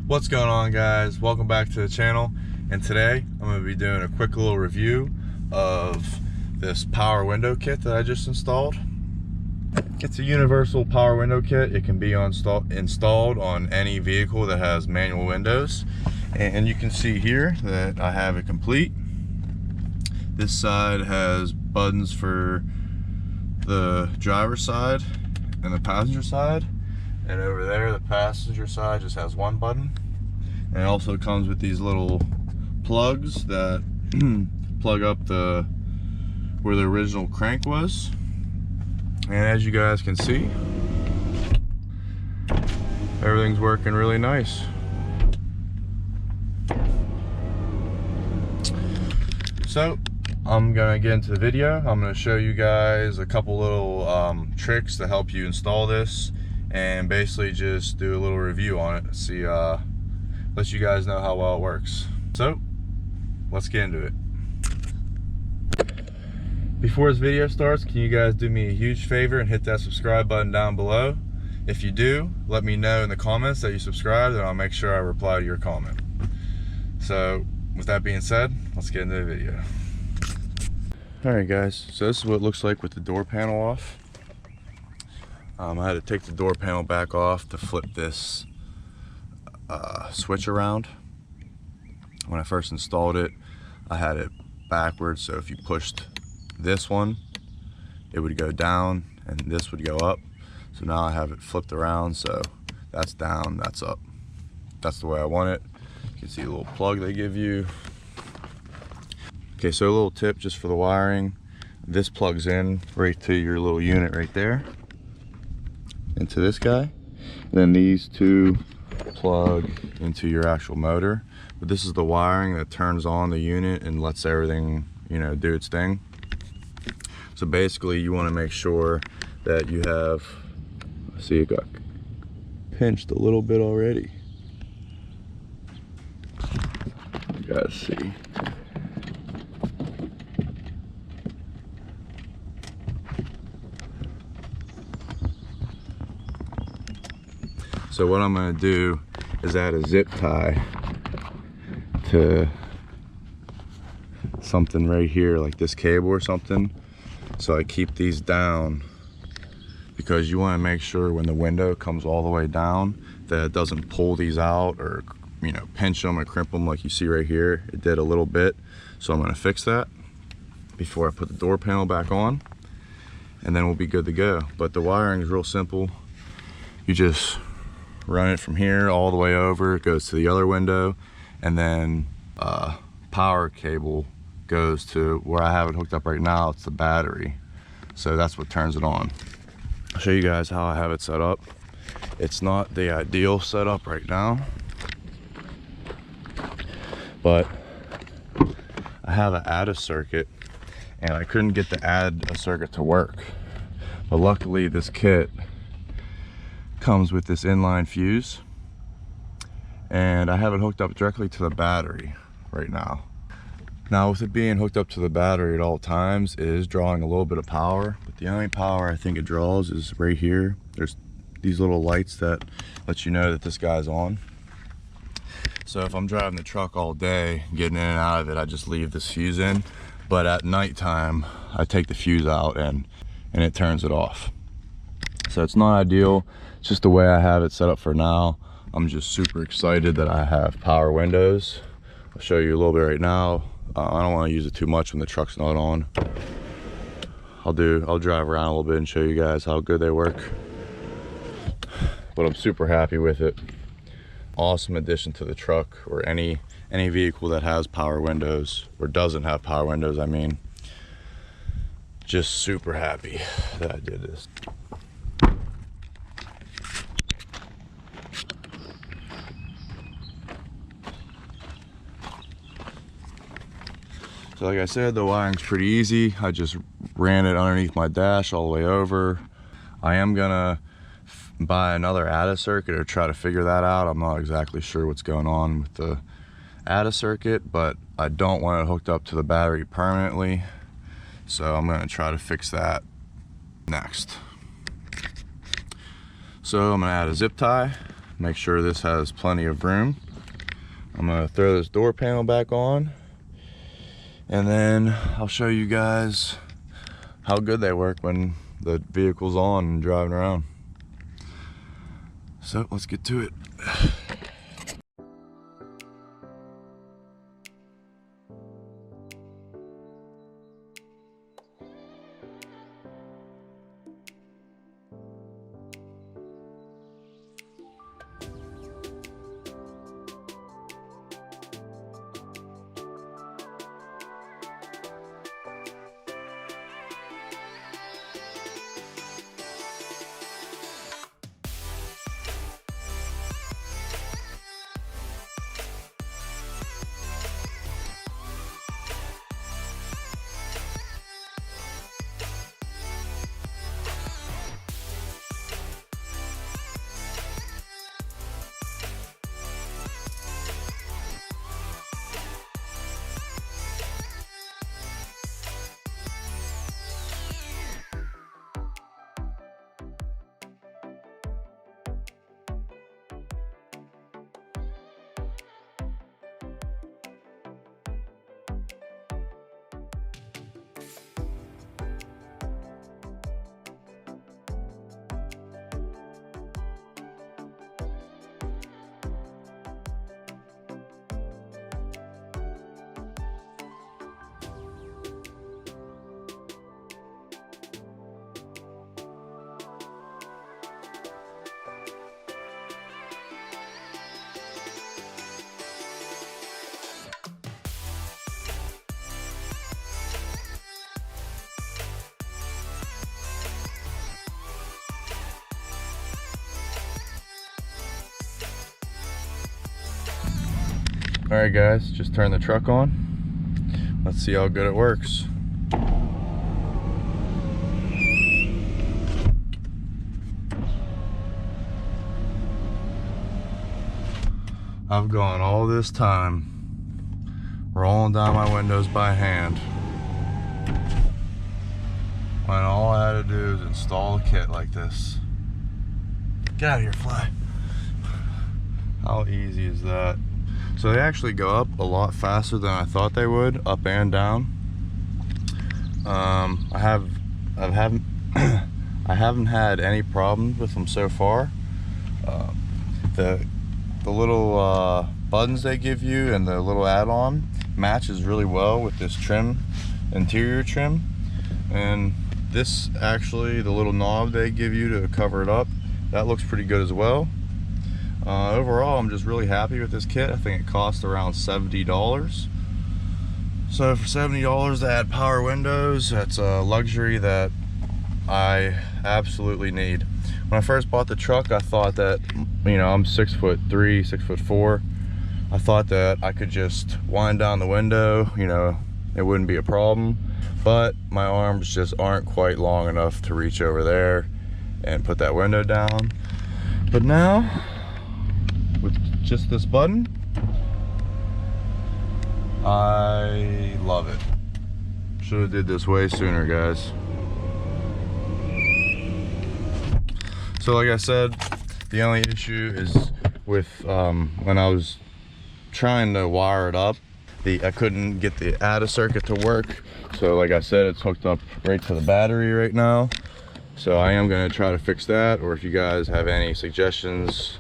What's going on, guys? Welcome back to the channel, and today I'm going to be doing a quick little review of this power window kit that I just installed. It's a universal power window kit. It can be installed on any vehicle that has manual windows, and you can see here that I have it complete. This side has buttons for the driver's side and the passenger side, and over there the passenger side just has one button. And it also comes with these little plugs that plug up where the original crank was. And as you guys can see, everything's working really nice. So I'm gonna get into the video. I'm gonna show you guys a couple little tricks to help you install this, and basically just do a little review on it. See, let you guys know how well it works. So let's get into it. Before this video starts, can you guys do me a huge favor and hit that subscribe button down below? If you do, let me know in the comments that you subscribed, and I'll make sure I reply to your comment. So with that being said, let's get into the video. Alright guys, so this is what it looks like with the door panel off. I had to take the door panel back off to flip this switch around. When I first installed it, I had it backwards, so if you pushed this one, it would go down and this would go up. So now I have it flipped around, so that's down, that's up. That's the way I want it. You can see a little plug they give you. Okay, so a little tip just for the wiring. This plugs in right to your little unit right there, into this guy. And then these two plug into your actual motor. But this is the wiring that turns on the unit and lets everything, you know, do its thing. So basically you want to make sure that you have, see, it got pinched a little bit already. You guys see. So what I'm going to do is add a zip tie to something right here, like this cable or something, so I keep these down, because you want to make sure when the window comes all the way down that it doesn't pull these out or, you know, pinch them or crimp them like you see right here. It did a little bit, so I'm going to fix that before I put the door panel back on, and then we'll be good to go. But the wiring is real simple. You just run it from here all the way over, it goes to the other window, and then power cable goes to where I have it hooked up right now. It's the battery, so that's what turns it on. I'll show you guys how I have it set up. It's not the ideal setup right now, but I have an add a circuit, and I couldn't get the add a circuit to work, but luckily this kit comes with this inline fuse, and I have it hooked up directly to the battery right now. Now with it being hooked up to the battery at all times, it is drawing a little bit of power, but the only power I think it draws is right here. There's these little lights that let you know that this guy's on. So if I'm driving the truck all day, getting in and out of it, I just leave this fuse in, but at nighttime I take the fuse out and it turns it off. So it's not ideal. It's just the way I have it set up for now. I'm just super excited that I have power windows. I'll show you a little bit right now. I don't want to use it too much when the truck's not on. I'll drive around a little bit and show you guys how good they work. But I'm super happy with it. Awesome addition to the truck, or any vehicle that has power windows, or doesn't have power windows, I mean. Just super happy that I did this. So like I said, the wiring's pretty easy. I just ran it underneath my dash all the way over. I am gonna buy another ADA circuit or try to figure that out. I'm not exactly sure what's going on with the ADA circuit, but I don't want it hooked up to the battery permanently. So I'm gonna try to fix that next. So I'm gonna add a zip tie make sure this has plenty of room. I'm gonna throw this door panel back on, and then I'll show you guys how good they work when the vehicle's on and driving around. So let's get to it. Alright guys, just turned the truck on. Let's see how good it works. I've gone all this time rolling down my windows by hand when all I had to do is install a kit like this. Get out of here, fly. How easy is that? So they actually go up a lot faster than I thought they would, up and down. I haven't had any problems with them so far. The little buttons they give you and the little add-on matches really well with this trim, interior trim, and this actually, the little knob they give you to cover it up, that looks pretty good as well. Overall, I'm just really happy with this kit. I think it cost around $70. So for $70 to add power windows, that's a luxury that I absolutely need. When I first bought the truck, I thought that, you know, I'm 6'3", 6'4". I thought that I could just wind down the window, you know, it wouldn't be a problem. But my arms just aren't quite long enough to reach over there and put that window down. But now, with just this button, I love it. Should have did this way sooner, guys. So like I said, the only issue is with when I was trying to wire it up, I couldn't get the ADA circuit to work. So like I said, it's hooked up right to the battery right now. So I am going to try to fix that, or if you guys have any suggestions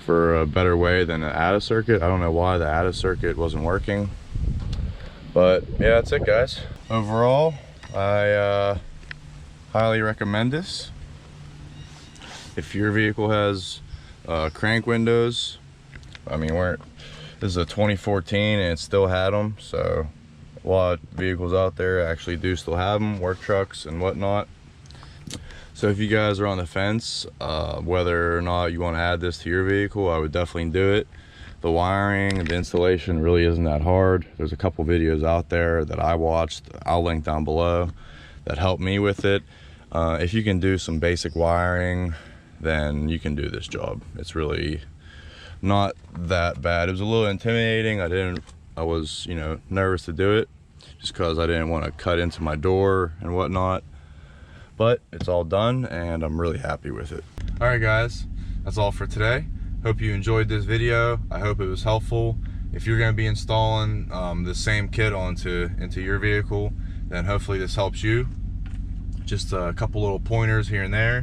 for a better way than an ADA circuit. I don't know why the ADA circuit wasn't working, but yeah, that's it guys. Overall, I highly recommend this. If your vehicle has crank windows, I mean, this is a 2014 and it still had them, so a lot of vehicles out there actually do still have them, work trucks and whatnot. So if you guys are on the fence whether or not you want to add this to your vehicle, I would definitely do it. The wiring and the installation really isn't that hard. There's a couple videos out there that I watched, I'll link down below, that helped me with it. If you can do some basic wiring, then you can do this job. It's really not that bad. It was a little intimidating. I was, you know, nervous to do it just because I didn't want to cut into my door and whatnot. But it's all done and I'm really happy with it. All right guys, that's all for today. Hope you enjoyed this video. I hope it was helpful. If you're going to be installing the same kit into your vehicle, then hopefully this helps you. Just a couple little pointers here and there,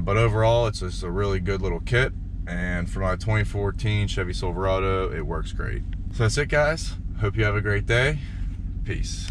but overall it's just a really good little kit, and for my 2014 Chevy Silverado it works great. So that's it, guys. Hope you have a great day. Peace.